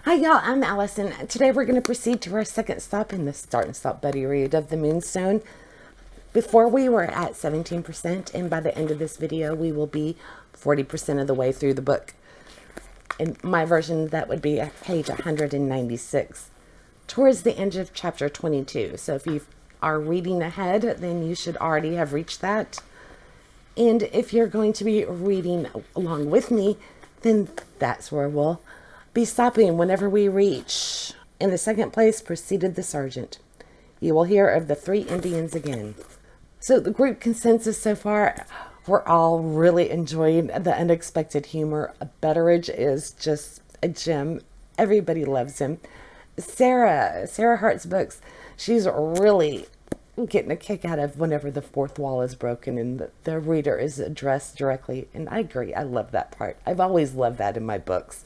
Hi y'all, I'm Allison. Today we're going to proceed to our second stop in the Start and Stop Buddy read of the Moonstone. Before we were at 17%, and by the end of this video we will be 40% of the way through the book. In my version, that would be page 196, towards the end of chapter 22. So if you are reading ahead, then you should already have reached that. And if you're going to be reading along with me, then that's where we'll be stopping whenever we reach. In the second place proceeded the sergeant. You will hear of the 3 Indians again. So the group consensus so far, we're all really enjoying the unexpected humor. Betteridge is just a gem. Everybody loves him. Sarah Hart's books, she's really getting a kick out of whenever the fourth wall is broken and the reader is addressed directly. And I agree, I love that part. I've always loved that in my books.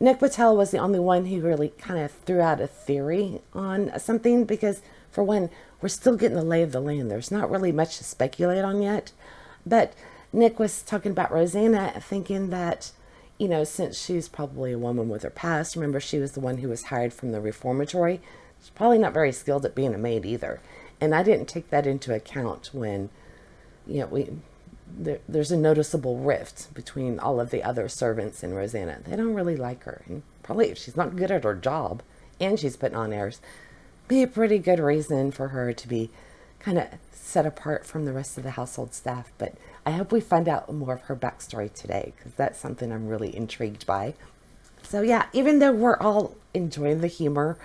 Nick Patel was the only one who really kind of threw out a theory on something because, for one, we're still getting the lay of the land. There's not really much to speculate on yet. But Nick was talking about Rosanna, thinking that, you know, since she's probably a woman with her past, remember she was the one who was hired from the reformatory, she's probably not very skilled at being a maid either. And I didn't take that into account when, you know, there's a noticeable rift between all of the other servants and Rosanna. They don't really like her. And probably if she's not good at her job and she's putting on airs, be a pretty good reason for her to be kind of set apart from the rest of the household staff. But I hope we find out more of her backstory today, because that's something I'm really intrigued by. So yeah, even though we're all enjoying the humor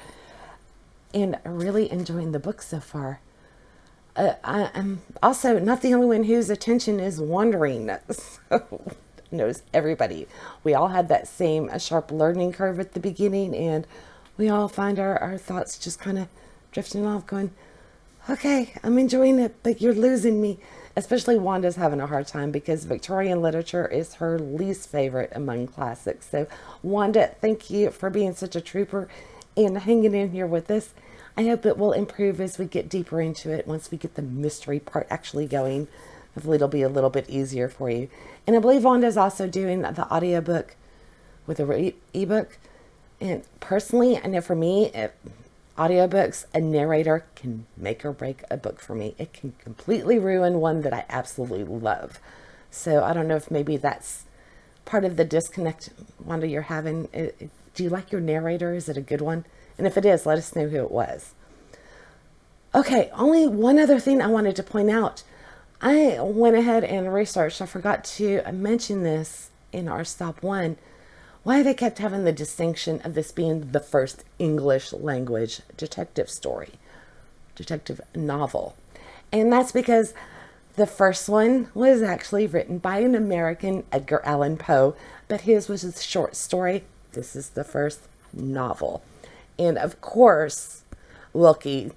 and really enjoying the book so far, I'm also not the only one whose attention is wandering. So knows everybody. We all had that same sharp learning curve at the beginning, and we all find our thoughts just kind of drifting off, going, okay, I'm enjoying it, but you're losing me. Especially Wanda's having a hard time because Victorian literature is her least favorite among classics. So Wanda, thank you for being such a trooper and hanging in here with us. I hope it will improve as we get deeper into it. Once we get the mystery part actually going, hopefully it'll be a little bit easier for you. And I believe Wanda's also doing the audiobook with a ebook. And personally, I know for me, audiobooks, a narrator can make or break a book for me. It can completely ruin one that I absolutely love. So I don't know if maybe that's part of the disconnect, Wanda, you're having. Do you like your narrator? Is it a good one? And if it is, let us know who it was. Okay, only one other thing I wanted to point out. I went ahead and researched. I forgot to mention this in our stop 1. Why they kept having the distinction of this being the first English language detective story, detective novel. And that's because the first one was actually written by an American, Edgar Allan Poe, but his was a short story. This is the first novel. And of course, Wilkie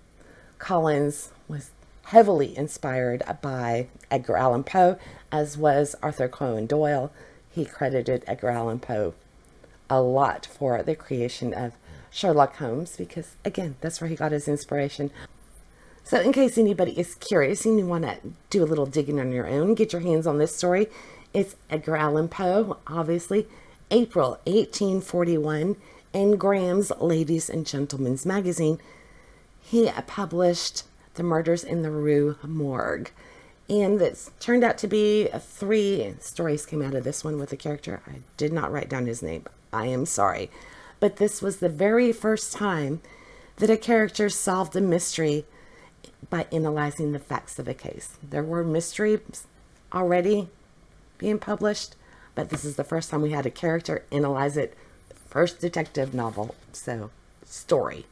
Collins was heavily inspired by Edgar Allan Poe, as was Arthur Conan Doyle. He credited Edgar Allan Poe a lot for the creation of Sherlock Holmes because, again, that's where he got his inspiration. So in case anybody is curious and you want to do a little digging on your own, get your hands on this story. It's Edgar Allan Poe, obviously, April 1841, in Graham's Ladies and Gentlemen's Magazine. He published The Murders in the Rue Morgue. And this turned out to be 3 stories came out of this one with a character. I did not write down his name. I am sorry. But this was the very first time that a character solved a mystery by analyzing the facts of a case. There were mysteries already being published, but this is the first time we had a character analyze it. First detective novel, so story,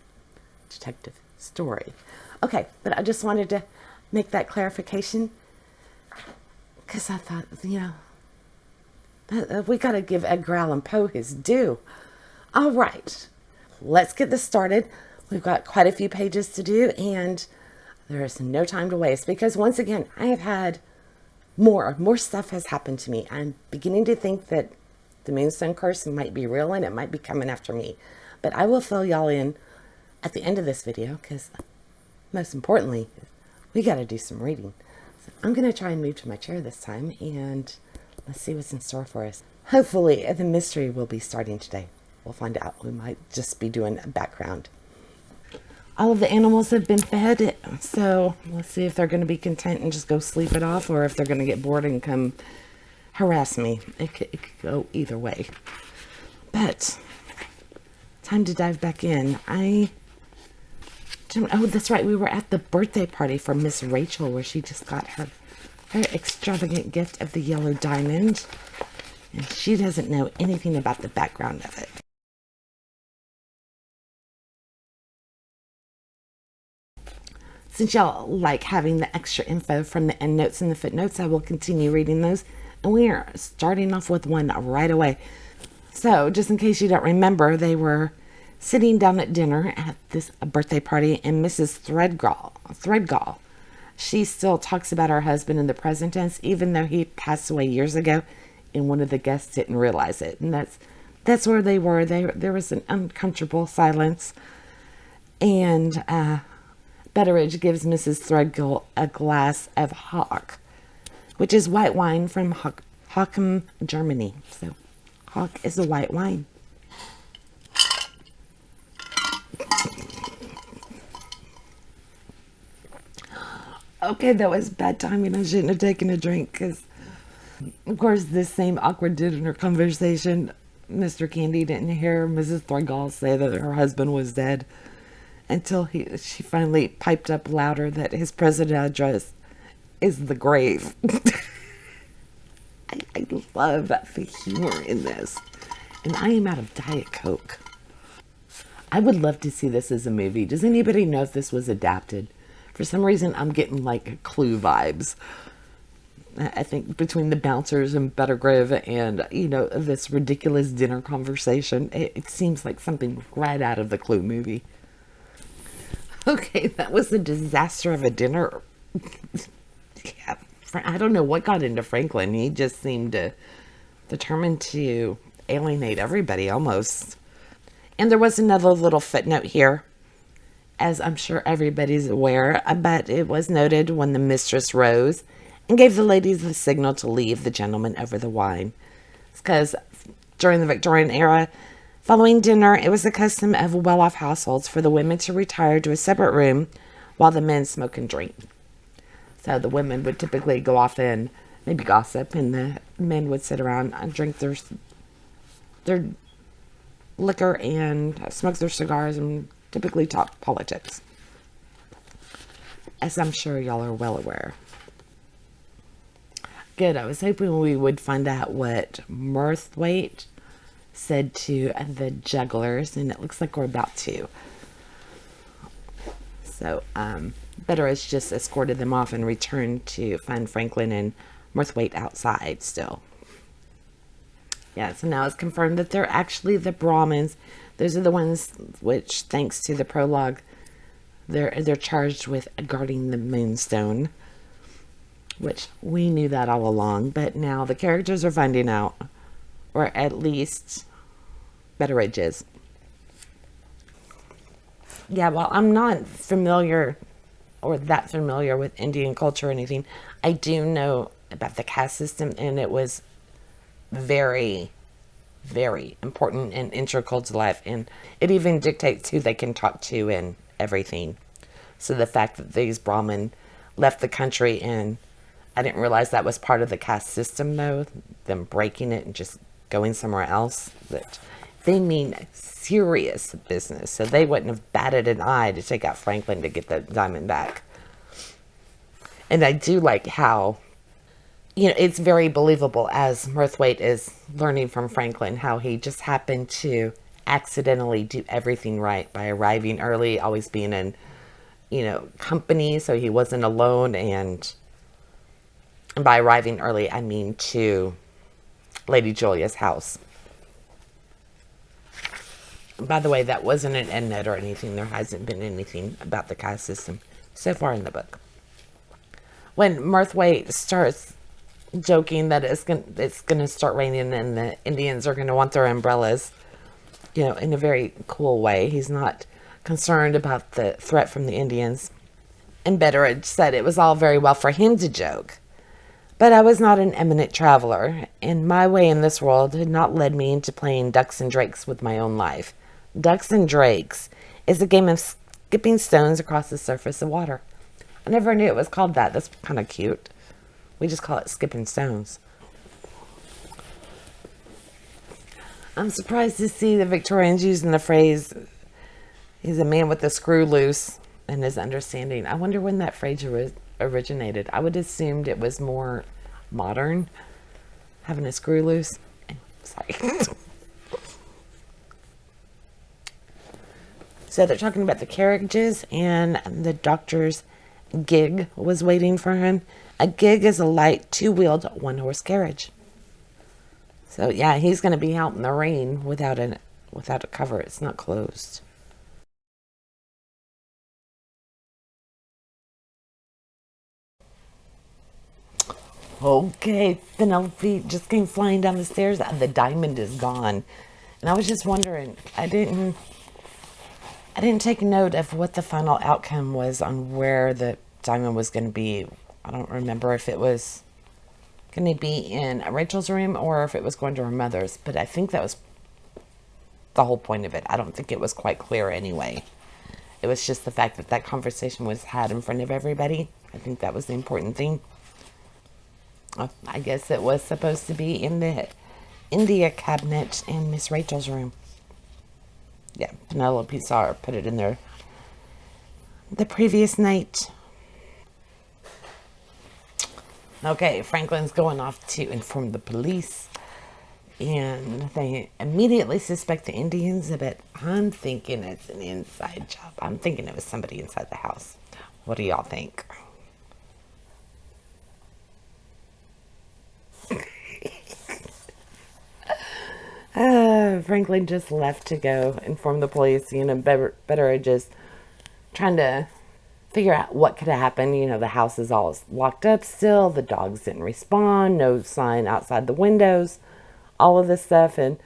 detective story. Okay, but I just wanted to make that clarification because I thought, you know, we got to give Edgar Allan Poe his due. All right, let's get this started. We've got quite a few pages to do, and there is no time to waste because once again, I have had more stuff has happened to me. I'm beginning to think that the Moonstone Curse might be real and it might be coming after me. But I will fill y'all in at the end of this video because most importantly, we got to do some reading. So I'm going to try and move to my chair this time and let's see what's in store for us. Hopefully the mystery will be starting today. We'll find out. We might just be doing a background. All of the animals have been fed, so let's see if they're going to be content and just go sleep it off, or if they're going to get bored and come harass me. It could go either way. But time to dive back in. Oh, that's right. We were at the birthday party for Miss Rachel, where she just got her extravagant gift of the yellow diamond. And she doesn't know anything about the background of it. Since y'all like having the extra info from the endnotes and the footnotes, I will continue reading those. And we are starting off with one right away. So, just in case you don't remember, they were sitting down at dinner at this birthday party, and Mrs. Threadgall, she still talks about her husband in the present tense, even though he passed away years ago, and one of the guests didn't realize it. And that's where they were. There was an uncomfortable silence, and Betteridge gives Mrs. Threadgill a glass of Hock, which is white wine from Hockum, Germany. So, Hock is a white wine. Okay, that was bad timing. I shouldn't have taken a drink because, of course, this same awkward dinner conversation, Mr. Candy didn't hear Mrs. Threadgill say that her husband was dead until she finally piped up louder that his present address is the grave. I love the humor in this. And I am out of Diet Coke. I would love to see this as a movie. Does anybody know if this was adapted? For some reason, I'm getting like Clue vibes. I think between the bouncers and Bettergrave and, this ridiculous dinner conversation, it seems like something right out of the Clue movie. Okay, that was a disaster of a dinner. Yeah, I don't know what got into Franklin. He just seemed determined to alienate everybody almost. And there was another little footnote here, as I'm sure everybody's aware, but it was noted when the mistress rose and gave the ladies the signal to leave the gentlemen over the wine. It's because during the Victorian era, following dinner, it was the custom of well-off households for the women to retire to a separate room while the men smoke and drink. So the women would typically go off and maybe gossip, and the men would sit around and drink their liquor and smoke their cigars and typically talk politics, as I'm sure y'all are well aware. Good. I was hoping we would find out what Murthwaite said to the jugglers, and it looks like we're about to. So, Betteridge just escorted them off and returned to find Franklin and Murthwaite outside still. Yeah, so now it's confirmed that they're actually the Brahmins. Those are the ones which, thanks to the prologue, they're charged with guarding the Moonstone, which we knew that all along, but now the characters are finding out, or at least Betteridge is. Yeah, well, I'm not familiar or that familiar with Indian culture or anything. I do know about the caste system, and it was very, very important and integral to life, and it even dictates who they can talk to and everything. So the fact that these Brahmin left the country, and I didn't realize that was part of the caste system, though, them breaking it and just going somewhere else, that they mean serious business. So they wouldn't have batted an eye to take out Franklin to get the diamond back. And I do like how, it's very believable as Murthwaite is learning from Franklin, how he just happened to accidentally do everything right by arriving early, always being in, company, so he wasn't alone. And by arriving early, I mean to Lady Julia's house. By the way, that wasn't an endnote or anything. There hasn't been anything about the caste system so far in the book. When Murthwaite starts joking that it's gonna start raining and the Indians are gonna want their umbrellas, in a very cool way. He's not concerned about the threat from the Indians. And Betteridge said it was all very well for him to joke, But I was not an eminent traveler, and my way in this world had not led me into playing ducks and drakes with my own life. Ducks and drakes is a game of skipping stones across the surface of water. I never knew it was called that. That's kind of cute. We just call it skipping stones. I'm surprised to see the Victorians using the phrase, he's a man with a screw loose in his understanding. I wonder when that phrase originated. I would assumed it was more modern, having a screw loose. Sorry. So they're talking about the carriages, and the doctor's gig was waiting for him. A gig is a light, two-wheeled, one-horse carriage. So yeah, he's going to be out in the rain without a cover. It's not closed. Okay, Penelope just came flying down the stairs. The diamond is gone. And I was just wondering, I didn't take note of what the final outcome was on where the diamond was going to be. I don't remember if it was going to be in Rachel's room or if it was going to her mother's, but I think that was the whole point of it. I don't think it was quite clear anyway. It was just the fact that that conversation was had in front of everybody. I think that was the important thing. I guess it was supposed to be in the India cabinet in Miss Rachel's room. Yeah, Penelope saw her put it in there the previous night. Okay, Franklin's going off to inform the police, and they immediately suspect the Indians, but I'm thinking it's an inside job. I'm thinking it was somebody inside the house. What do y'all think? Franklin just left to go inform the police. Better just trying to figure out what could have happened. The house is all locked up still. The dogs didn't respond. No sign outside the windows. All of this stuff. And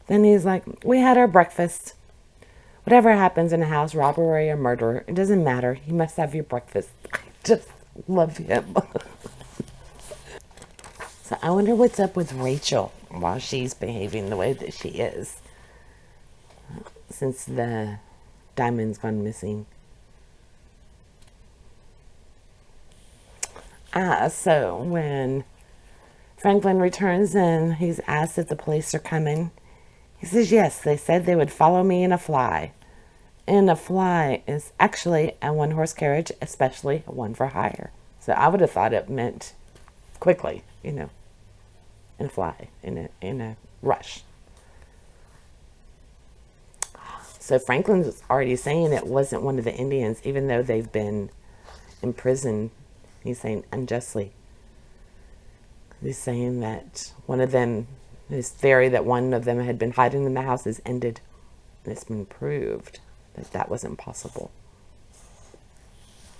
then he's like, we had our breakfast. Whatever happens in a house, robbery or murder, it doesn't matter. You must have your breakfast. I just love him. So I wonder what's up with Rachel while she's behaving the way that she is since the diamond's gone missing. So when Franklin returns and he's asked if the police are coming, he says, yes, they said they would follow me in a fly. And a fly is actually a one-horse carriage, especially one for hire. So I would have thought it meant quickly, and fly in a rush. So Franklin's already saying it wasn't one of the Indians, even though they've been imprisoned. He's saying unjustly. He's saying that one of them, his theory that one of them had been hiding in the house is ended. And it's been proved that that wasn't possible.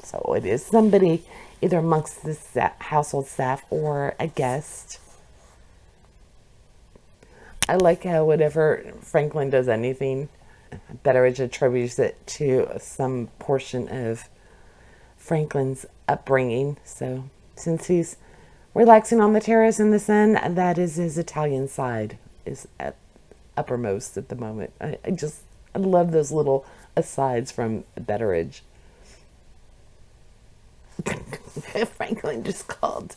So it is somebody either amongst the household staff or a guest. I like how whenever Franklin does anything, Betteridge attributes it to some portion of Franklin's upbringing. So since he's relaxing on the terrace in the sun, that is his Italian side is at uppermost at the moment. I love those little asides from Betteridge. Franklin just called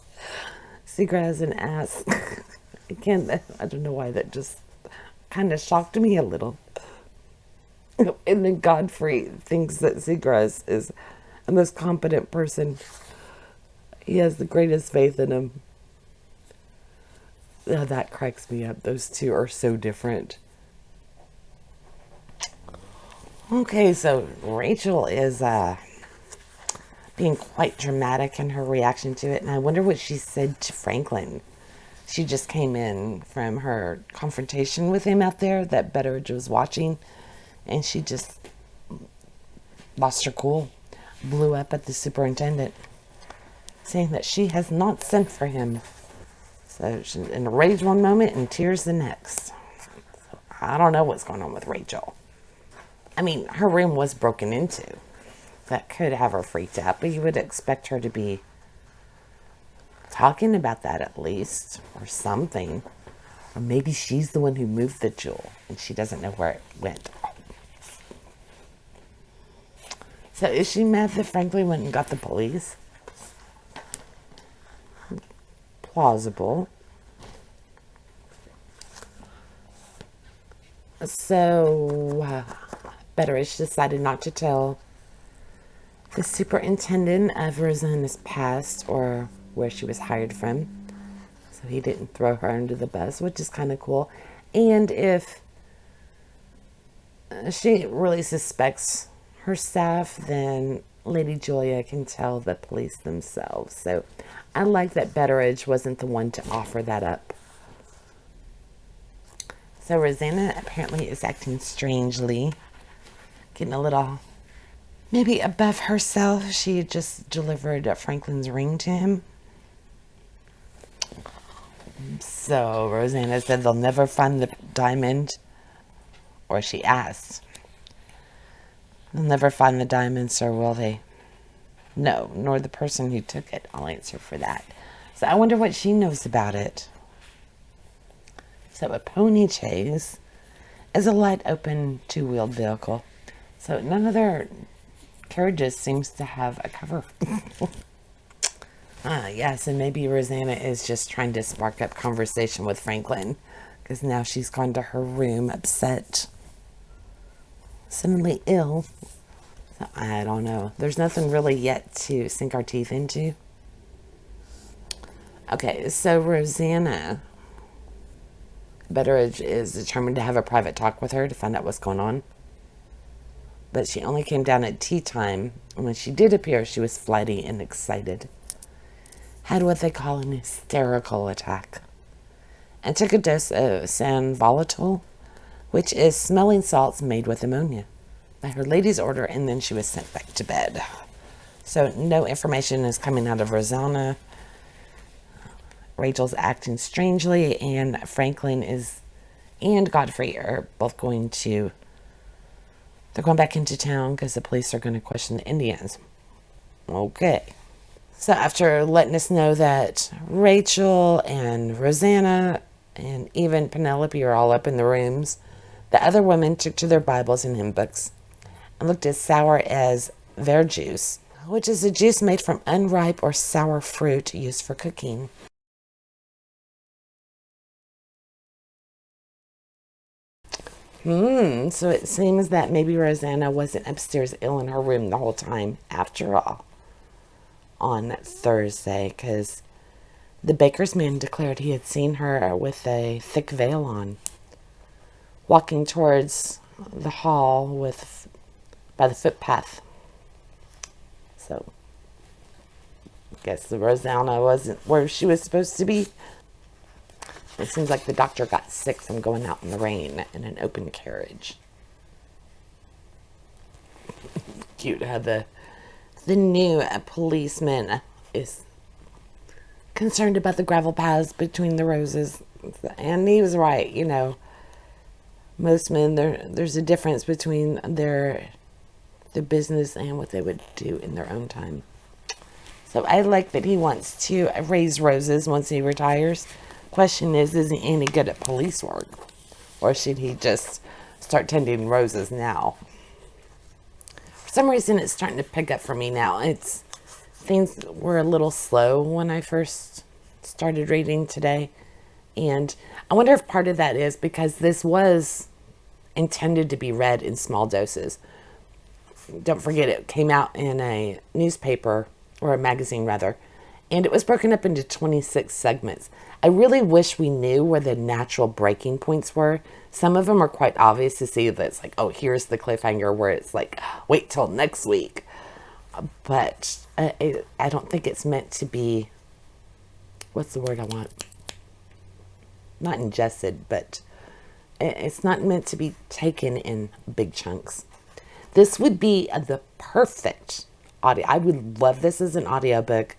Seagrass an ass. I don't know why that just kind of shocked me a little. And then Godfrey thinks that Seagrass is the most competent person. He has the greatest faith in him. Oh, that cracks me up. Those two are so different. Okay, so Rachel is being quite dramatic in her reaction to it, and I wonder what she said to Franklin. She just came in from her confrontation with him out there that Betteridge was watching, and she just lost her cool, blew up at the superintendent, saying that she has not sent for him. So she's in a rage one moment and tears the next. So I don't know what's going on with Rachel. I mean, her room was broken into. That could have her freaked out, but you would expect her to be talking about that at least, or something. Or maybe she's the one who moved the jewel and she doesn't know where it went. So is she mad that Franklin went and got the police? Plausible. So Betteridge decided not to tell the superintendent of Rosanna's past or where she was hired from. So he didn't throw her under the bus, which is kind of cool. And if she really suspects her staff, then Lady Julia can tell the police themselves. So I like that Betteridge wasn't the one to offer that up. So Rosanna apparently is acting strangely, getting a little maybe above herself. She had just delivered Franklin's ring to him. So Rosanna said they'll never find the diamond, or she asked, they'll never find the diamond, sir, will they? No, nor the person who took it. I'll answer for that. So I wonder what she knows about it. So a pony chaise is a light open two-wheeled vehicle. So none of their carriages seems to have a cover. Yes, and maybe Rosanna is just trying to spark up conversation with Franklin, because now she's gone to her room upset, suddenly ill. So I don't know. There's nothing really yet to sink our teeth into. Okay, so Rosanna Betteridge is determined to have a private talk with her to find out what's going on. But she only came down at tea time, and when she did appear, she was flighty and excited. Had what they call an hysterical attack, and took a dose of sand volatile, which is smelling salts made with ammonia, by her lady's order, and then she was sent back to bed. So no information is coming out of Rosanna. Rachel's acting strangely, and Franklin and Godfrey are both they're going back into town because the police are going to question the Indians. Okay. So after letting us know that Rachel and Rosanna and even Penelope are all up in the rooms, the other women took to their Bibles and hymn books and looked as sour as verjuice, which is a juice made from unripe or sour fruit used for cooking. So it seems that maybe Rosanna wasn't upstairs ill in her room the whole time after all on Thursday, because the baker's man declared he had seen her with a thick veil on, walking towards the hall by the footpath. So I guess the Rosanna wasn't where she was supposed to be. It seems like the doctor got sick from going out in the rain in an open carriage. Cute how the new policeman is concerned about the gravel paths between the roses. And he was right, you know. Most men, there's a difference between their business and what they would do in their own time. So I like that he wants to raise roses once he retires. Question is he any good at police work? Or should he just start tending roses now? For some reason, it's starting to pick up for me now. Things were a little slow when I first started reading today. And I wonder if part of that is because this was intended to be read in small doses. Don't forget, it came out in a newspaper, or a magazine rather, and it was broken up into 26 segments. I really wish we knew where the natural breaking points were. Some of them are quite obvious to see that it's like, oh, here's the cliffhanger where it's like, wait till next week. But I don't think it's meant to be, what's the word I want? Not ingested, but it's not meant to be taken in big chunks. This would be the perfect audio. I would love this as an audiobook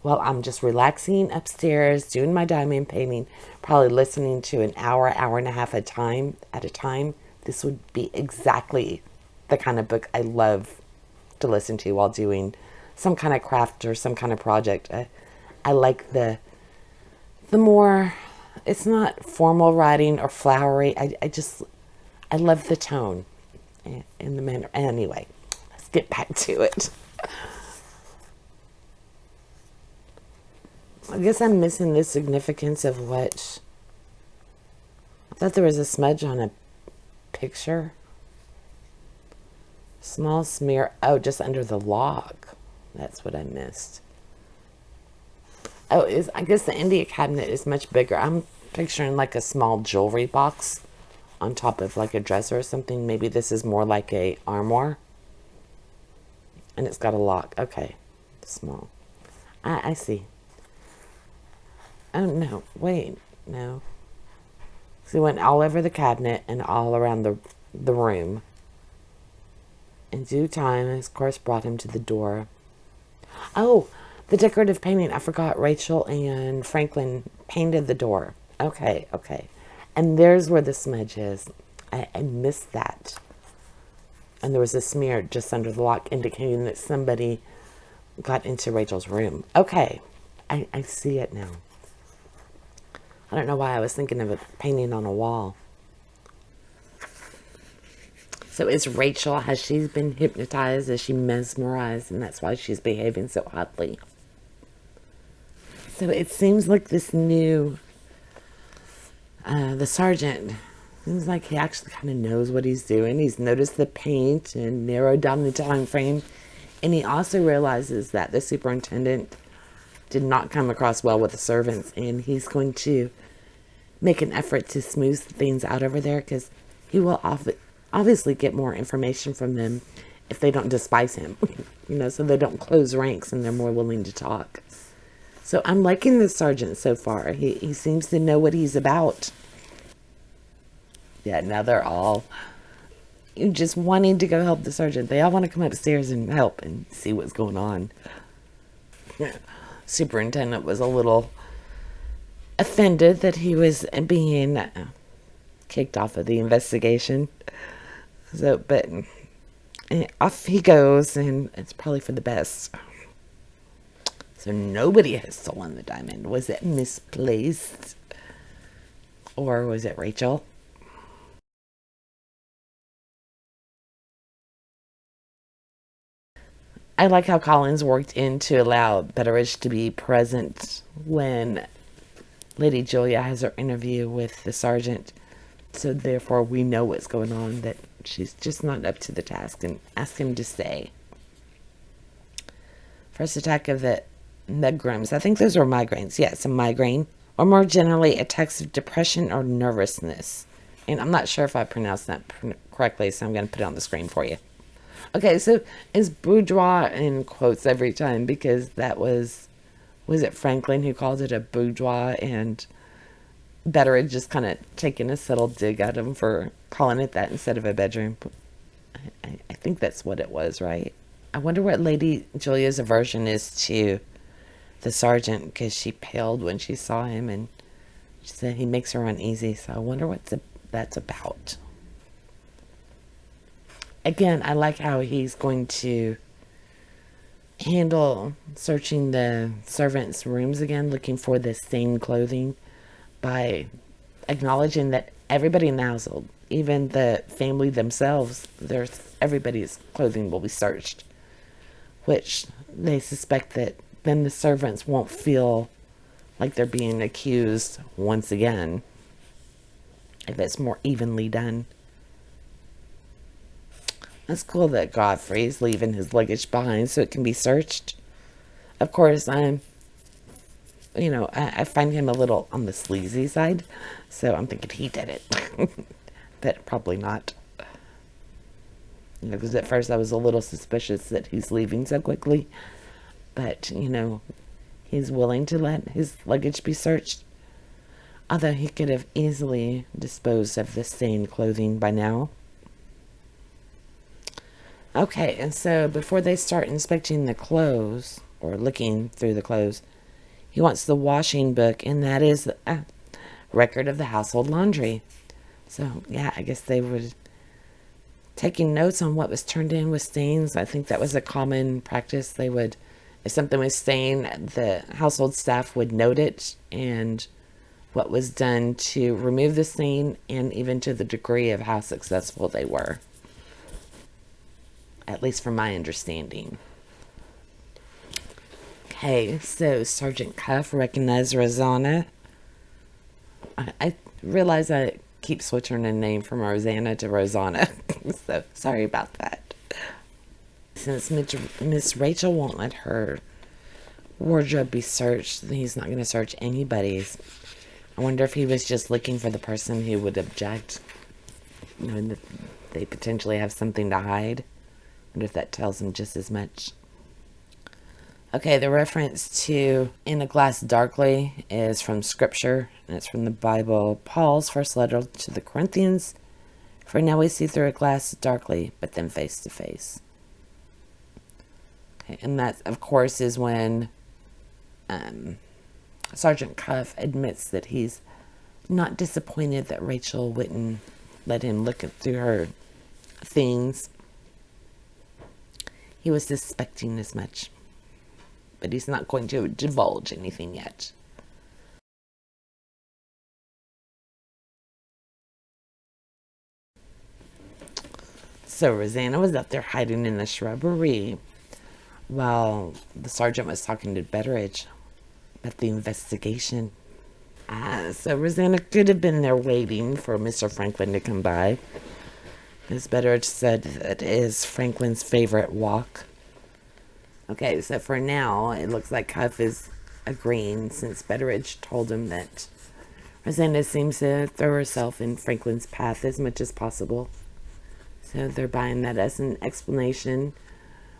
while I'm just relaxing upstairs, doing my diamond painting, probably listening to an hour and a half at a time. This would be exactly the kind of book I love to listen to while doing some kind of craft or some kind of project. I like the more, it's not formal writing or flowery. I love the tone in the manner. Anyway, let's get back to it. I guess I'm missing the significance of what, I thought there was a smudge on a picture. Small smear. Oh, just under the log. That's what I missed. Oh, I guess the India cabinet is much bigger. I'm picturing like a small jewelry box on top of like a dresser or something. Maybe this is more like a armoire. And it's got a lock. Okay. Small. I see. Oh, no. Wait. No. So it went all over the cabinet and all around the room. In due time, his course brought him to the door. Oh, the decorative painting. I forgot Rachel and Franklin painted the door. Okay. And there's where the smudge is. I missed that. And there was a smear just under the lock indicating that somebody got into Rachel's room. Okay. I see it now. I don't know why I was thinking of a painting on a wall. So is Rachel, has she been hypnotized? Is she mesmerized? And that's why she's behaving so oddly. So it seems like this new, the sergeant, seems like he actually kind of knows what he's doing. He's noticed the paint and narrowed down the time frame. And he also realizes that the superintendent did not come across well with the servants. And he's going to make an effort to smooth things out over there, because he will obviously get more information from them if they don't despise him, so they don't close ranks and they're more willing to talk. So I'm liking the sergeant so far. He seems to know what he's about. Yeah, now they're all just wanting to go help the sergeant. They all want to come upstairs and help and see what's going on. Superintendent was a little offended that he was being kicked off of the investigation. So, but off he goes, and it's probably for the best. So nobody has stolen the diamond. Was it misplaced? Or was it Rachel? I like how Collins worked in to allow Betteridge to be present when Lady Julia has her interview with the sergeant. So therefore we know what's going on, that she's just not up to the task, and ask him to stay. First attack of the megrims. I think those were migraines. Yeah, it's a migraine. Or more generally, attacks of depression or nervousness. And I'm not sure if I pronounced that correctly, so I'm going to put it on the screen for you. Okay, so it's boudoir in quotes every time, because that was it Franklin who called it a boudoir, and Betteridge just kind of taking a subtle dig at him for calling it that instead of a bedroom. I think that's what it was, right? I wonder what Lady Julia's aversion is to the sergeant, because she paled when she saw him, and she said he makes her uneasy. So I wonder what that's about. Again, I like how he's going to handle searching the servants' rooms again, looking for the stained clothing, by acknowledging that everybody in the household, even the family themselves, everybody's clothing will be searched, which they suspect that then the servants won't feel like they're being accused once again, if it's more evenly done. That's cool that Godfrey's leaving his luggage behind so it can be searched. Of course, I find him a little on the sleazy side, so I'm thinking he did it. But probably not. Because at first I was a little suspicious that he's leaving so quickly. But, he's willing to let his luggage be searched. Although he could have easily disposed of the stained clothing by now. Okay, and so before they start inspecting the clothes, or looking through the clothes, he wants the washing book, and that is a record of the household laundry. So, yeah, I guess they were taking notes on what was turned in with stains. I think that was a common practice. They would If something was staying, the household staff would note it and what was done to remove the stain, and even to the degree of how successful they were. At least from my understanding. Okay, so Sergeant Cuff recognized Rosanna. I realize I keep switching the name from Rosanna to Rosanna. So sorry about that. Since Miss Rachel won't let her wardrobe be searched, he's not going to search anybody's. I wonder if he was just looking for the person who would object. You know, that they potentially have something to hide. I wonder if that tells him just as much. Okay, the reference to "in a glass darkly" is from Scripture, and it's from the Bible. Paul's first letter to the Corinthians. For now we see through a glass darkly, but then face to face. Okay, and that, of course, is when Sergeant Cuff admits that he's not disappointed that Rachel wouldn't let him look through her things. He was suspecting as much, but he's not going to divulge anything yet. So Rosanna was up there hiding in the shrubbery while the sergeant was talking to Betteridge about the investigation. So Rosanna could have been there waiting for Mr. Franklin to come by. As Betteridge said, that is Franklin's favorite walk. Okay, so for now, it looks like Cuff is agreeing, since Betteridge told him that Rosanna seems to throw herself in Franklin's path as much as possible. So they're buying that as an explanation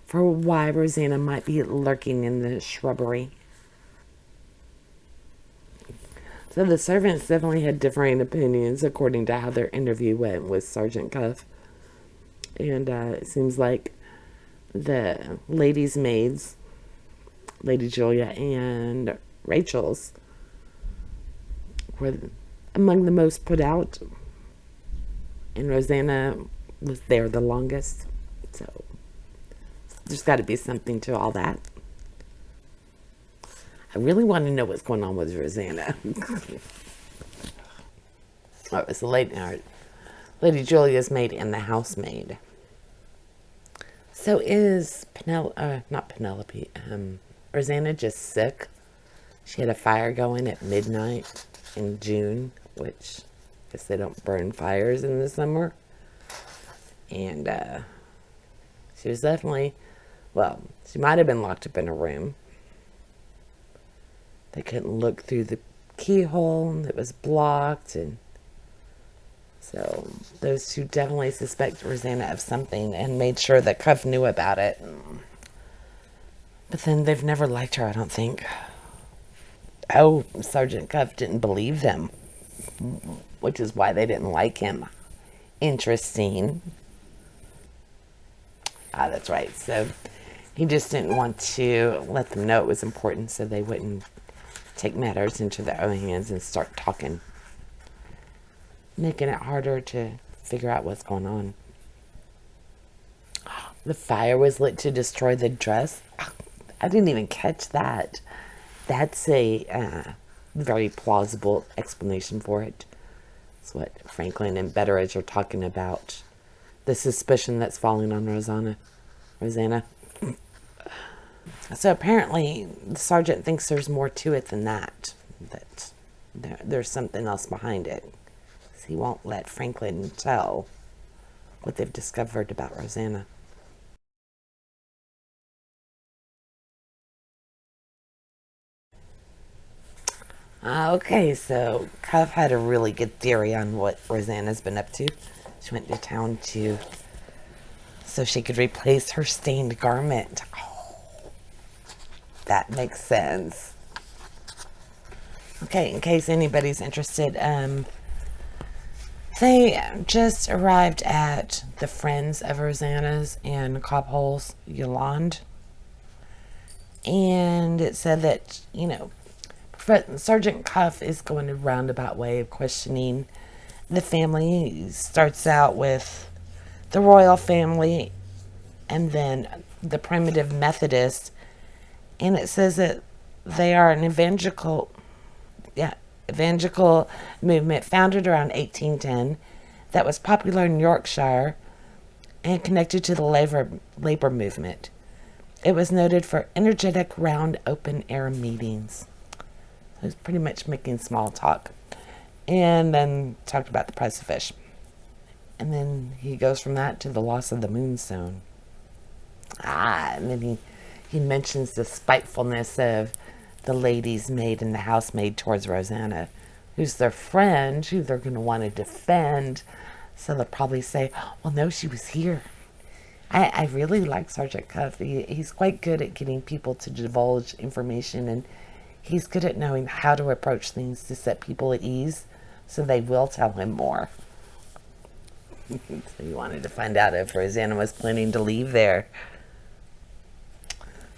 for why Rosanna might be lurking in the shrubbery. So the servants definitely had differing opinions according to how their interview went with Sergeant Cuff. And it seems like the ladies' maids, Lady Julia and Rachel's, were among the most put out. And Rosanna was there the longest. So there's got to be something to all that. I really want to know what's going on with Rosanna. Oh, it was Lady Julia's maid and the housemaid. So is Rosanna just sick? She had a fire going at midnight in June, which I guess they don't burn fires in the summer. And she was definitely, well, she might have been locked up in a room. They couldn't look through the keyhole. It was blocked. And so those two definitely suspect Rosanna of something and made sure that Cuff knew about it. But then they've never liked her, I don't think. Oh, Sergeant Cuff didn't believe them, which is why they didn't like him. Interesting. Ah, that's right. So he just didn't want to let them know it was important, so they wouldn't take matters into their own hands and start talking, making it harder to figure out what's going on. The fire was lit to destroy the dress. I didn't even catch that. That's a very plausible explanation for it. It's what Franklin and Betteridge are talking about. The suspicion that's falling on Rosanna. So apparently the sergeant thinks there's more to it than that. That there's something else behind it. He won't let Franklin tell what they've discovered about Rosanna. Okay, so Cuff had a really good theory on what Rosanna's been up to. She went to town so she could replace her stained garment. Oh, that makes sense. Okay, in case anybody's interested, they just arrived at the friends of Rosanna's in Cobhole's Yolande. And it said that, Sergeant Cuff is going a roundabout way of questioning the family. He starts out with the royal family and then the primitive Methodist, And it says that they are an evangelical movement founded around 1810 that was popular in Yorkshire and connected to the labor movement. It was noted for energetic, round, open-air meetings. It was pretty much making small talk. And then talked about the price of fish. And then he goes from that to the loss of the Moonstone. And then he mentions the spitefulness of the lady's maid and the housemaid towards Rosanna, who's their friend, who they're going to want to defend. So they'll probably say, well, no, she was here. I really like Sergeant Cuff. He's quite good at getting people to divulge information, and he's good at knowing how to approach things to set people at ease, so they will tell him more. So he wanted to find out if Rosanna was planning to leave there.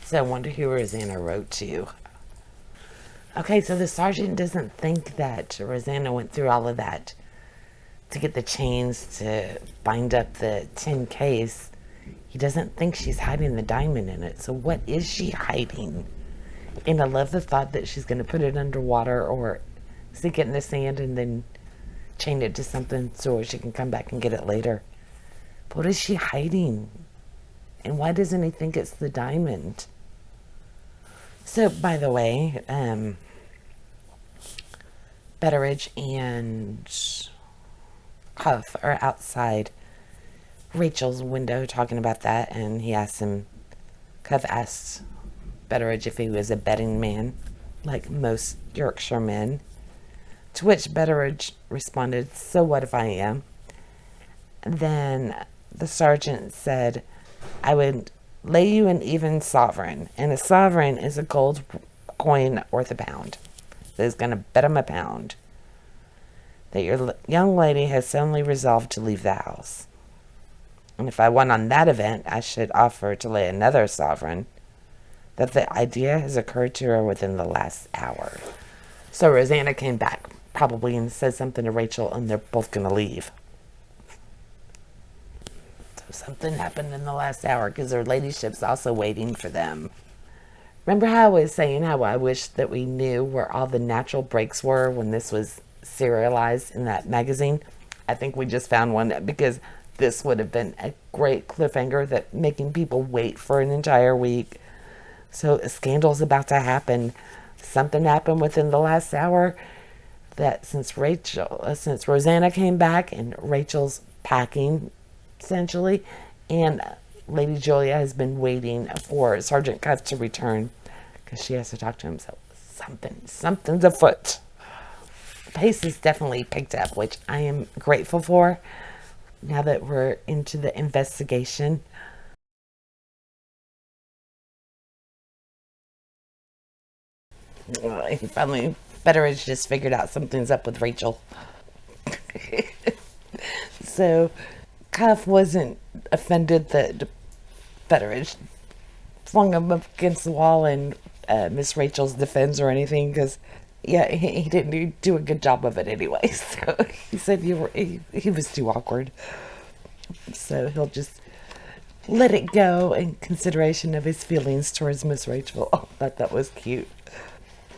So I wonder who Rosanna wrote to. Okay, so the sergeant doesn't think that Rosanna went through all of that to get the chains to bind up the tin case. He doesn't think she's hiding the diamond in it. So what is she hiding? And I love the thought that she's going to put it underwater or sink it in the sand and then chain it to something so she can come back and get it later. But what is she hiding? And why doesn't he think it's the diamond? So, by the way, Betteridge and Cuff are outside Rachel's window talking about that, and Cuff asks Betteridge if he was a betting man, like most Yorkshire men, to which Betteridge responded, so what if I am? And then the sergeant said, I would lay you an even sovereign, and a sovereign is a gold coin worth a pound. So he's going to bet him a pound that your young lady has suddenly resolved to leave the house. And if I won on that event, I should offer to lay another sovereign that the idea has occurred to her within the last hour. So Rosanna came back, probably, and said something to Rachel, and they're both going to leave. So something happened in the last hour, because their ladyship's also waiting for them. Remember how I was saying how I wish that we knew where all the natural breaks were when this was serialized in that magazine? I think we just found one, because this would have been a great cliffhanger that making people wait for an entire week. So a scandal's about to happen. Something happened within the last hour that since Rosanna came back and Rachel's packing, essentially, and Lady Julia has been waiting for Sergeant Cuff to return because she has to talk to him. So something's afoot. The pace is definitely picked up, which I am grateful for now that we're into the investigation. Finally, Betteridge just figured out something's up with Rachel. So Cuff wasn't offended that Betteridge flung him up against the wall in Miss Rachel's defense or anything, because he didn't do a good job of it anyway. So he said he was too awkward. So he'll just let it go in consideration of his feelings towards Miss Rachel. Oh, I thought that was cute.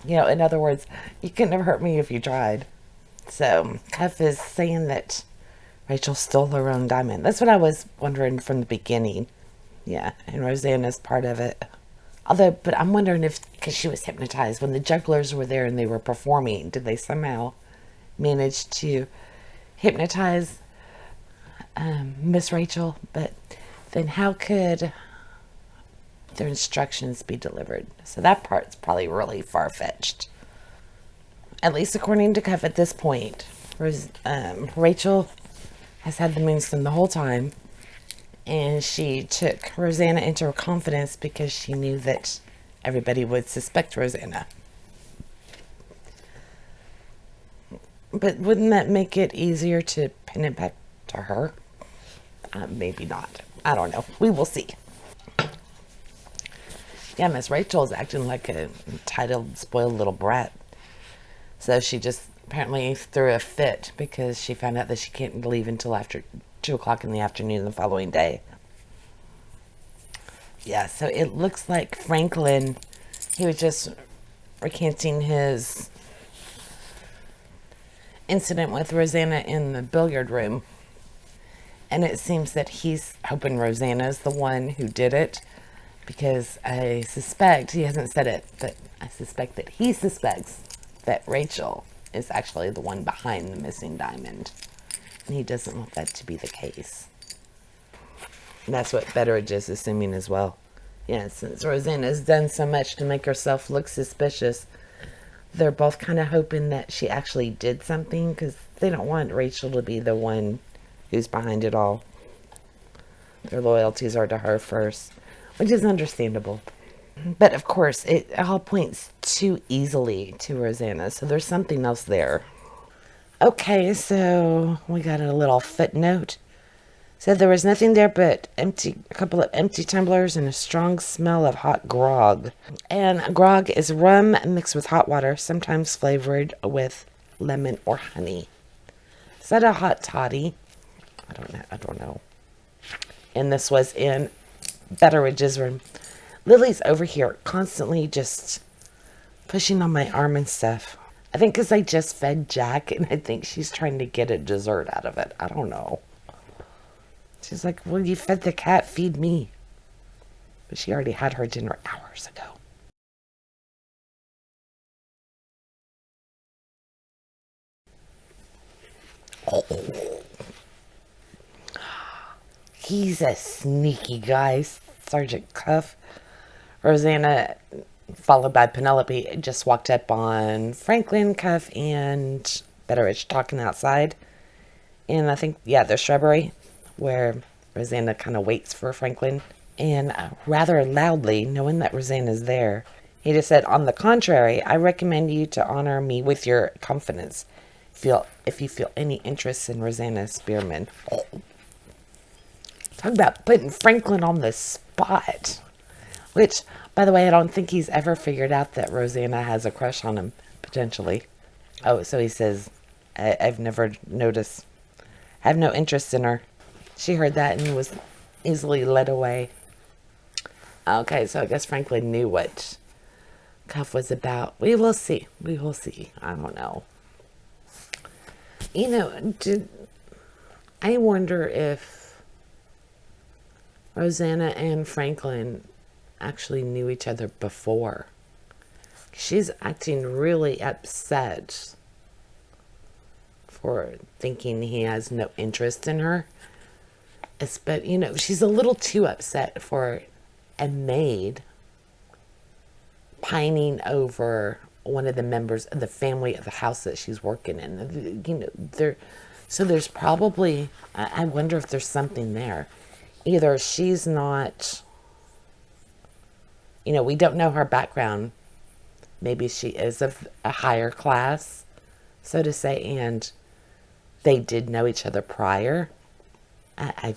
In other words, you couldn't have hurt me if you tried. So Cuff is saying that Rachel stole her own diamond. That's what I was wondering from the beginning. Yeah, and Rosanna's part of it. But I'm wondering if, because she was hypnotized, when the jugglers were there and they were performing, did they somehow manage to hypnotize Miss Rachel? But then how could their instructions be delivered? So that part's probably really far-fetched. At least according to Cuff at this point. Rachel has had the Moonstone the whole time, and she took Rosanna into her confidence because she knew that everybody would suspect Rosanna. But wouldn't that make it easier to pin it back to her? Maybe not. I don't know. We will see. Yeah, Miss Rachel's acting like a entitled, spoiled little brat. So she just apparently threw a fit because she found out that she can't leave until after 2 o'clock in the afternoon the following day. Yeah, so it looks like Franklin He was just recanting his incident with Rosanna in the billiard room. And it seems that he's hoping Rosanna's the one who did it, because I suspect, he hasn't said it, but I suspect that he suspects that Rachel is actually the one behind the missing diamond. And he doesn't want that to be the case. And that's what Betteridge is assuming as well. Yeah, since Rosanna's done so much to make herself look suspicious, they're both kind of hoping that she actually did something, because they don't want Rachel to be the one who's behind it all. Their loyalties are to her first, which is understandable. But of course, it all points too easily to Rosanna, so there's something else there. Okay, so we got a little footnote. Said there was nothing there but a couple of empty tumblers and a strong smell of hot grog. And grog is rum mixed with hot water, sometimes flavored with lemon or honey. Is that a hot toddy? I don't know. And this was in Betteridge's room. Lily's over here constantly just pushing on my arm and stuff. I think because I just fed Jack, and I think she's trying to get a dessert out of it. I don't know. She's like, well, you fed the cat, feed me. But she already had her dinner hours ago. Oh. He's a sneaky guy, Sergeant Cuff. Rosanna, followed by Penelope, just walked up on Franklin, Cuff, and Betteridge talking outside. And I think, yeah, the shrubbery, where Rosanna kind of waits for Franklin. And rather loudly, knowing that Rosanna's there, he just said, on the contrary, I recommend you to honor me with your confidence. If you feel any interest in Rosanna Spearman. Oh. Talk about putting Franklin on the spot. Which, by the way, I don't think he's ever figured out that Rosanna has a crush on him, potentially. Oh, so he says, I've never noticed. I have no interest in her. She heard that and was easily led away. Okay, so I guess Franklin knew what Cuff was about. We will see. We will see. I don't know. You know, I wonder if Rosanna and Franklin actually knew each other before. She's acting really upset for thinking he has no interest in her. But, you know, she's a little too upset for a maid pining over one of the members of the family of the house that she's working in. You know, so there's probably, I wonder if there's something there. Either she's not, you know, we don't know her background. Maybe she is of a higher class, so to say, and they did know each other prior. I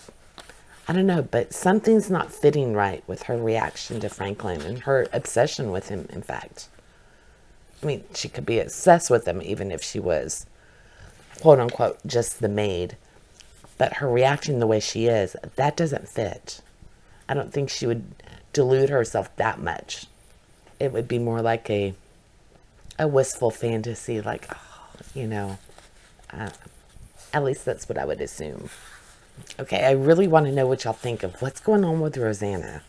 don't know, but something's not fitting right with her reaction to Franklin and her obsession with him, in fact. I mean, she could be obsessed with him even if she was, quote unquote, just the maid. But her reaction the way she is, that doesn't fit. I don't think she would delude herself that much. It would be more like a wistful fantasy, like, oh, you know, at least that's what I would assume. Okay, I really want to know what y'all think of what's going on with Rosanna.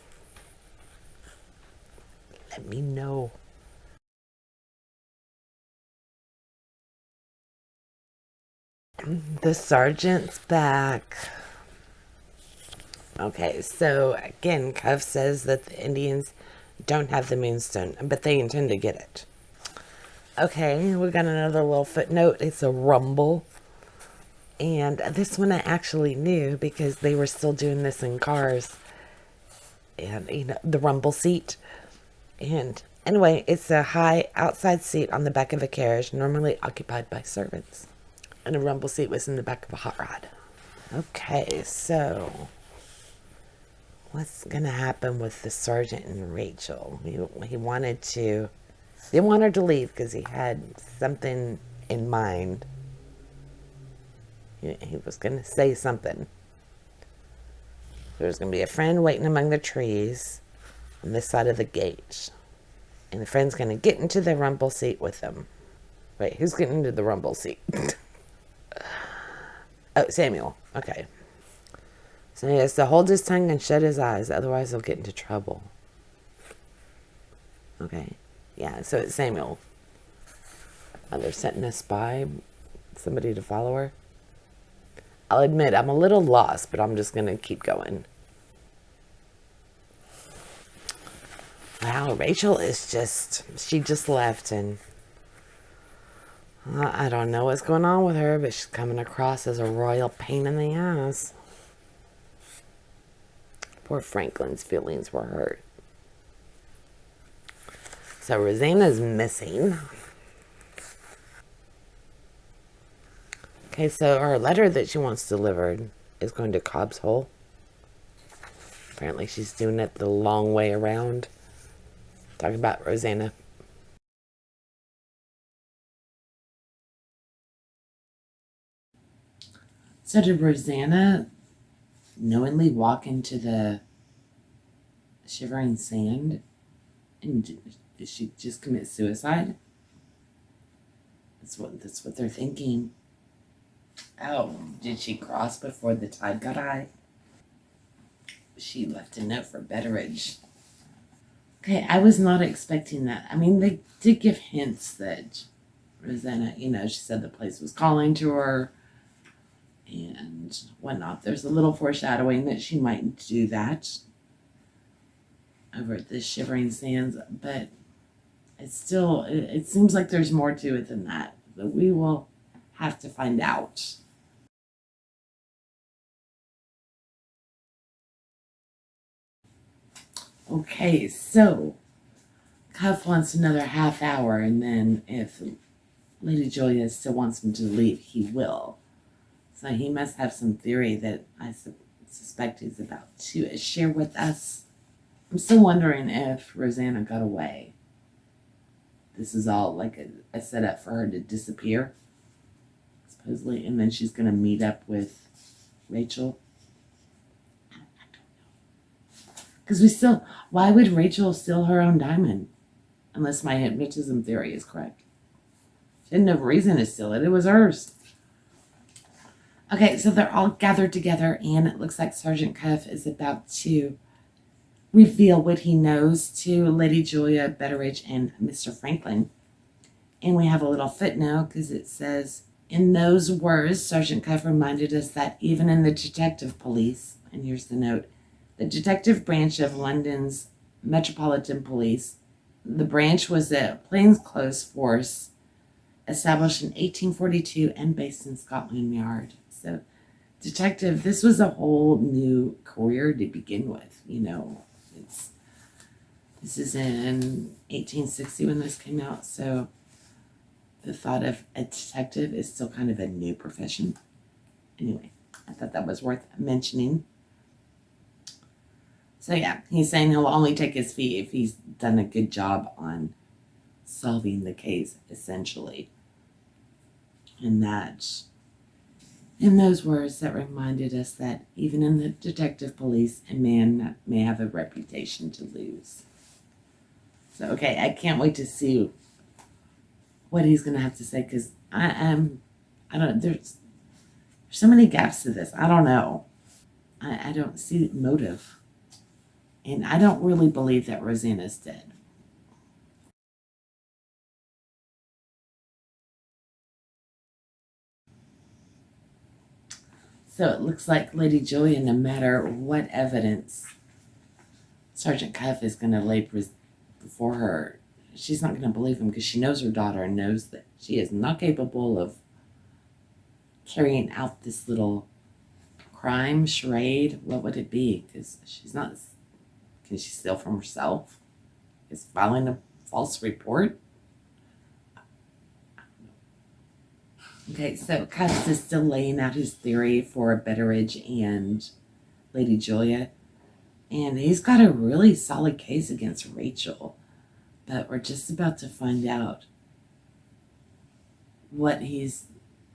Let me know. The sergeant's back. Okay, so again, Cuff says that the Indians don't have the Moonstone, but they intend to get it. Okay, we got another little footnote. It's a rumble. And this one I actually knew because they were still doing this in cars. And, you know, the rumble seat. And anyway, it's a high outside seat on the back of a carriage, normally occupied by servants. And a rumble seat was in the back of a hot rod. Okay, so what's going to happen with the sergeant and Rachel? He wanted to, didn't want her to leave because he had something in mind. He was going to say something. There was going to be a friend waiting among the trees on this side of the gate. And the friend's going to get into the rumble seat with them. Wait, who's getting into the rumble seat? Oh, Samuel. Okay. So he has to hold his tongue and shut his eyes, otherwise he'll get into trouble. Okay. Yeah, so it's Samuel. Oh, they're setting a spy, somebody to follow her. I'll admit, I'm a little lost, but I'm just going to keep going. Wow, Rachel is she just left, and I don't know what's going on with her, but she's coming across as a royal pain in the ass. Poor Franklin's feelings were hurt. So Rosanna's missing. Okay, so her letter that she wants delivered is going to Cobb's Hole. Apparently she's doing it the long way around. Talking about Rosanna. So did Rosanna knowingly walk into the shivering sand? And did she just commit suicide? That's what they're thinking. Oh, did she cross before the tide got high? She left a note for Betteridge. Okay, I was not expecting that. I mean, they did give hints that Rosanna, she said the place was calling to her and whatnot. There's a little foreshadowing that she might do that over at the Shivering Sands, but it's still, it seems like there's more to it than that. But we will have to find out. Okay, so Cuff wants another half hour, and then if Lady Julia still wants him to leave, he will. So he must have some theory that I suspect he's about to share with us. I'm still wondering if Rosanna got away. This is all like a setup for her to disappear, supposedly, and then she's going to meet up with Rachel. I don't know. Because why would Rachel steal her own diamond? Unless my hypnotism theory is correct. She had no reason to steal it. It was hers. Okay, so they're all gathered together, and it looks like Sergeant Cuff is about to reveal what he knows to Lady Julia, Betteridge, and Mr. Franklin. And we have a little footnote because it says, in those words, Sergeant Cuff reminded us that even in the detective police, and here's the note, the detective branch of London's Metropolitan Police, the branch was a plainclothes force established in 1842 and based in Scotland Yard. So, detective, this was a whole new career to begin with. This is in 1860 when this came out. So, the thought of a detective is still kind of a new profession. Anyway, I thought that was worth mentioning. So yeah, he's saying he'll only take his fee if he's done a good job on solving the case, essentially. And that's in those words that reminded us that even in the detective police, a man may have a reputation to lose. So, okay, I can't wait to see what he's going to have to say, because there's so many gaps to this. I don't know. I don't see motive. And I don't really believe that Rosanna's dead. So it looks like Lady Julia, no matter what evidence Sergeant Cuff is going to lay before her, she's not going to believe him because she knows her daughter and knows that she is not capable of carrying out this little crime charade. What would it be? Because she's not. Can she steal from herself? Is filing a false report? Okay, so Cuff is still laying out his theory for Betteridge and Lady Julia. And he's got a really solid case against Rachel. But we're just about to find out what he's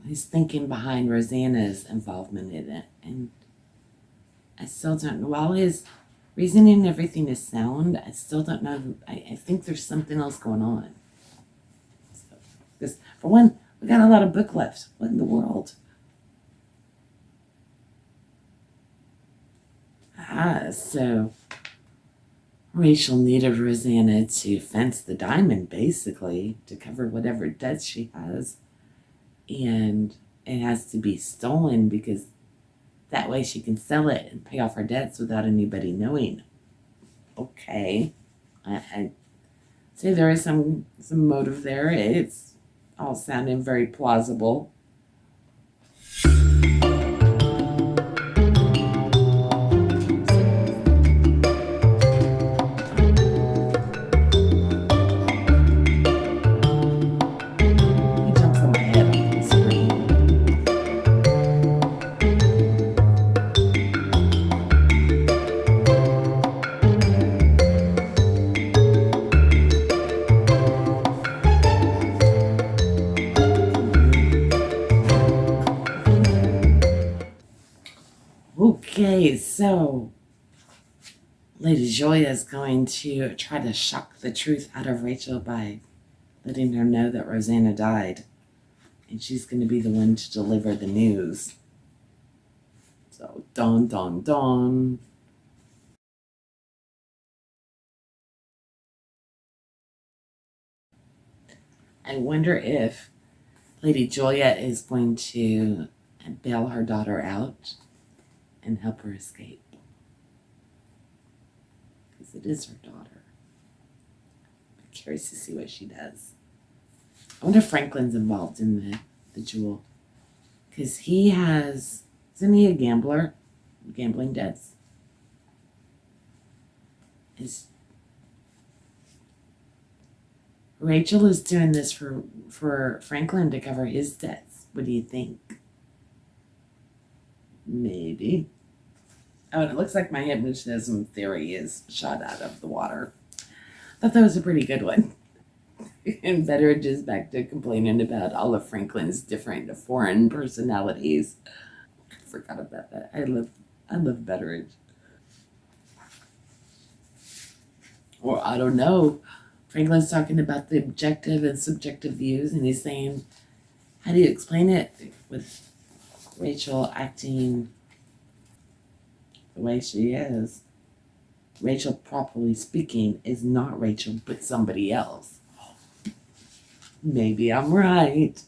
thinking behind Rosanna's involvement in it. And I still don't know. While his reasoning and everything is sound. I still don't know. I think there's something else going on. So, because for one, we got a lot of book left. What in the world? So Rachel needed Rosanna to fence the diamond, basically, to cover whatever debts she has. And it has to be stolen because that way she can sell it and pay off her debts without anybody knowing. Okay. I say there is some motive there. It's all sounding very plausible. He jumps on my head on the screen. Okay, so Lady Julia is going to try to shock the truth out of Rachel by letting her know that Rosanna died. And she's going to be the one to deliver the news. So, dun, dun, dun. I wonder if Lady Julia is going to bail her daughter out and help her escape. Because it is her daughter. I'm curious to see what she does. I wonder if Franklin's involved in the jewel. Because he has... Isn't he a gambler? Gambling debts. Rachel is doing this for Franklin to cover his debts. What do you think? Maybe. Oh, and it looks like my hypnotism theory is shot out of the water. I thought that was a pretty good one. And Betteridge is back to complaining about all of Franklin's different foreign personalities. I forgot about that. I love Betteridge. Or I don't know. Franklin's talking about the objective and subjective views, and he's saying, how do you explain it with Rachel acting the way she is? Rachel, properly speaking, is not Rachel, but somebody else. Maybe I'm right.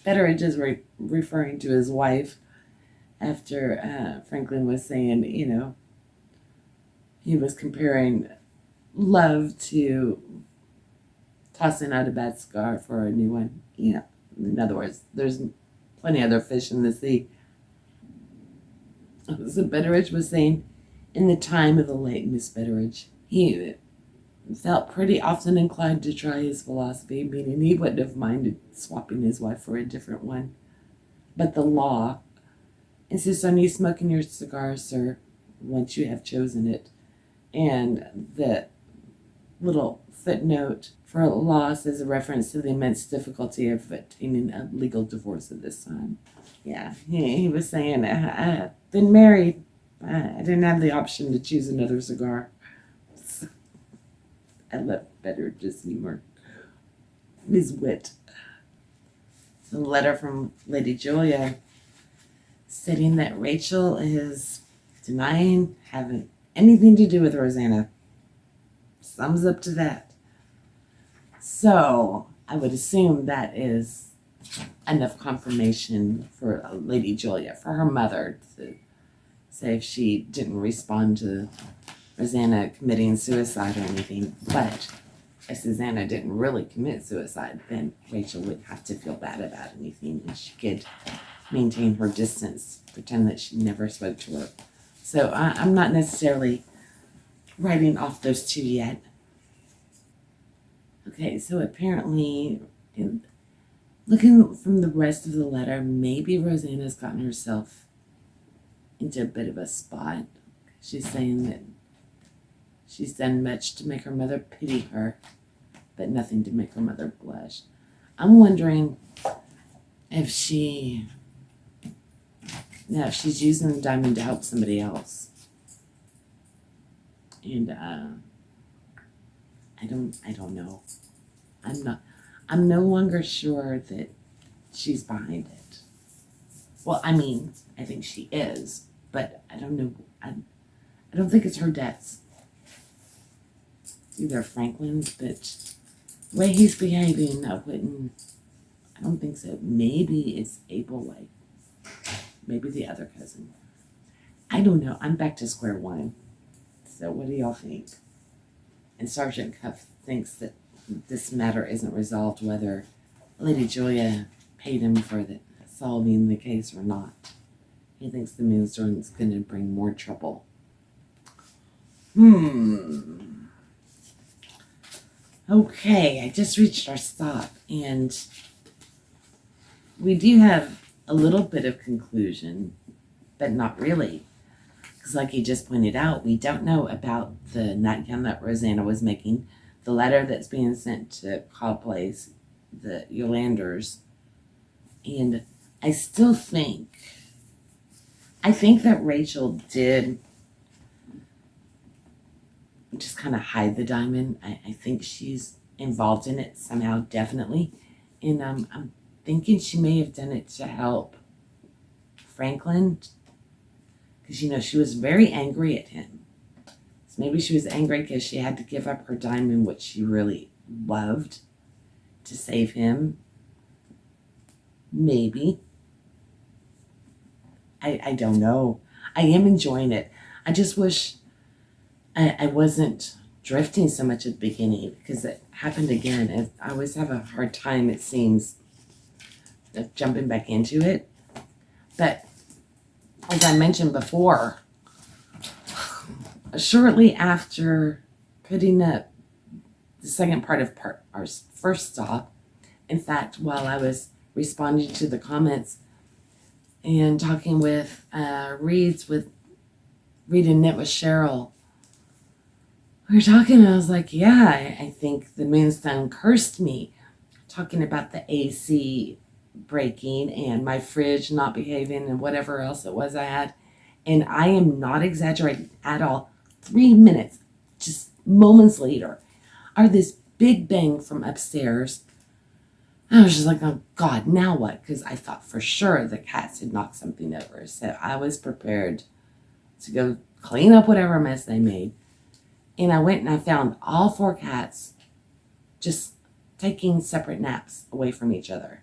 Betteridge is referring to his wife after Franklin was saying, he was comparing love to tossing out a bad cigar for a new one. In other words, there's plenty other fish in the sea. So Betteridge was saying, in the time of the late Miss Betteridge, he felt pretty often inclined to try his philosophy, meaning he wouldn't have minded swapping his wife for a different one. But the law insists on you smoking your cigar, sir, once you have chosen it. And the little footnote for law says a reference to the immense difficulty of obtaining a legal divorce at this time. Yeah, he was saying, I've been married. I didn't have the option to choose another cigar. I love Betteridge's humor. His wit. A letter from Lady Julia stating that Rachel is denying having anything to do with Rosanna. Sums up to that. So, I would assume that is enough confirmation for Lady Julia, for her mother, to say if she didn't respond to Rosanna committing suicide or anything. But if Susanna didn't really commit suicide, then Rachel would have to feel bad about anything, and she could maintain her distance, pretend that she never spoke to her. So I'm not necessarily writing off those two yet. Okay, so apparently, looking from the rest of the letter, maybe Rosanna's gotten herself into a bit of a spot. She's saying that she's done much to make her mother pity her, but nothing to make her mother blush. I'm wondering if she No, she's using the diamond to help somebody else. And I don't know. I'm no longer sure that she's behind it. Well, I mean, I think she is, but I don't know. I don't think it's her debts. It's either Franklin's, but the way he's behaving, I don't think so. Maybe it's Applewhite. Maybe the other cousin. I don't know. I'm back to square one. So what do y'all think? And Sergeant Cuff thinks that this matter isn't resolved, whether Lady Julia paid him for solving the case or not. He thinks the Moonstone is going to bring more trouble. Okay, I just reached our stop, and we do have a little bit of conclusion, but not really. Because like you just pointed out, we don't know about the nightgown that Rosanna was making, the letter that's being sent to Cobb Place, the Yolanders, and I think that Rachel did just kind of hide the diamond. I think she's involved in it somehow, definitely. And I'm thinking she may have done it to help Franklin. Because, she was very angry at him. So maybe she was angry because she had to give up her diamond, which she really loved, to save him. Maybe. I don't know. I am enjoying it. I just wish I wasn't drifting so much at the beginning, because it happened again. I always have a hard time, it seems, of jumping back into it. But as I mentioned before, shortly after putting up the second part of our first stop, in fact, while I was responding to the comments and talking with Reed and Knit with Cheryl, we were talking, and I was like, yeah, I think the Moonstone cursed me, talking about the AC breaking and my fridge not behaving and whatever else it was I had. And I am not exaggerating at all. 3 minutes, just moments later, are this big bang from upstairs. I was just like, oh God, now what? Because I thought for sure the cats had knocked something over. So I was prepared to go clean up whatever mess they made. And I went and I found all 4 cats just taking separate naps away from each other.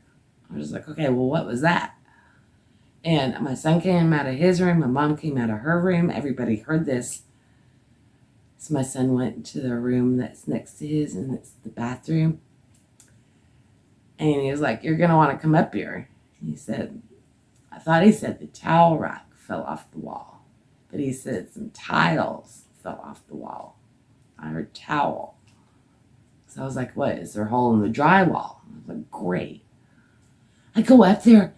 I was like, okay, well, what was that? And my son came out of his room. My mom came out of her room. Everybody heard this. So my son went to the room that's next to his, and it's the bathroom. And he was like, you're going to want to come up here. He said, I thought he said the towel rack fell off the wall. But he said some tiles fell off the wall. I heard towel. So I was like, what? Is there a hole in the drywall? I was like, great. I go up there.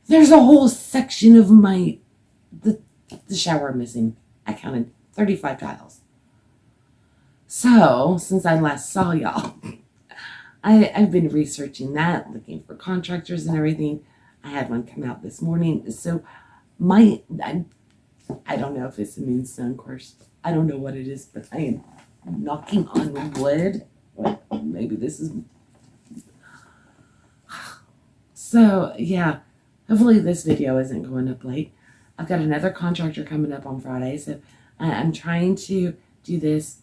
There's a whole section of the shower missing. I counted 35 tiles. So, since I last saw y'all, I've been researching that, looking for contractors and everything. I had one come out this morning. So, I don't know if it's a Moonstone Curse. I don't know what it is, but I am knocking on wood. Well, maybe this is... So, yeah, hopefully this video isn't going up late. I've got another contractor coming up on Friday, so I'm trying to do this,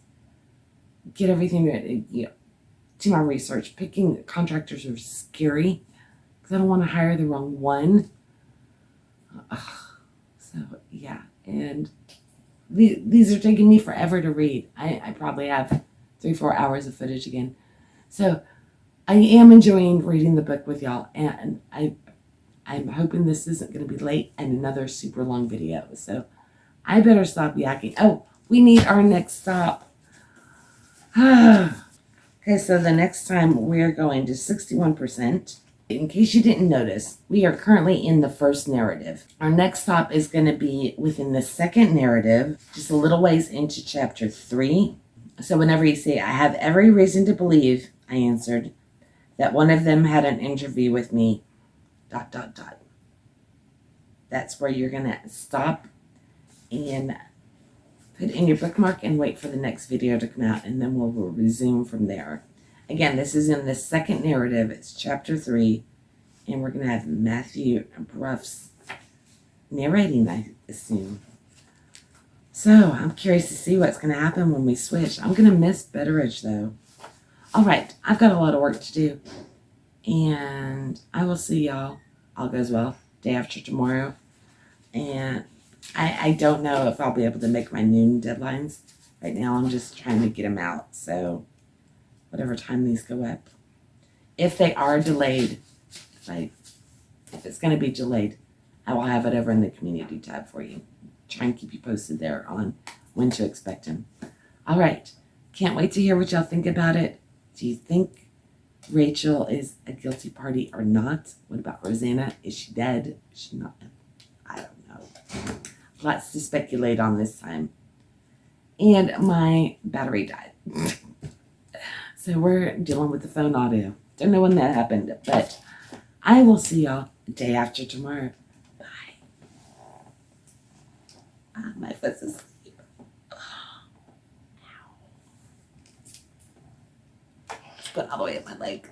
get everything ready, do my research. Picking contractors are scary because I don't want to hire the wrong one. So, yeah, and these are taking me forever to read. I probably have 3-4 hours of footage again. So, I am enjoying reading the book with y'all, and I'm hoping this isn't going to be late and another super long video. So I better stop yakking. Oh, we need our next stop. Okay, so the next time we're going to 61%. In case you didn't notice, we are currently in the first narrative. Our next stop is going to be within the second narrative, just a little ways into chapter 3. So whenever you say, I have every reason to believe, I answered, that one of them had an interview with me, ... that's where you're going to stop and put in your bookmark and wait for the next video to come out, and then we'll resume from there. Again, this is in the second narrative. It's chapter 3, and we're going to have Matthew Bruff's narrating, I assume. So, I'm curious to see what's going to happen when we switch. I'm going to miss Betteridge, though. All right, I've got a lot of work to do, and I will see y'all. All goes well, day after tomorrow, and I don't know if I'll be able to make my noon deadlines. Right now, I'm just trying to get them out, so whatever time these go up. If they are delayed, if it's going to be delayed, I will have it over in the community tab for you. Try and keep you posted there on when to expect them. All right, can't wait to hear what y'all think about it. Do you think Rachel is a guilty party or not? What about Rosanna? Is she dead? Is she not? I don't know. Lots to speculate on this time. And my battery died. So we're dealing with the phone audio. Don't know when that happened, but I will see y'all the day after tomorrow. Bye. My foot's asleep. Ow. It's going all the way up my leg.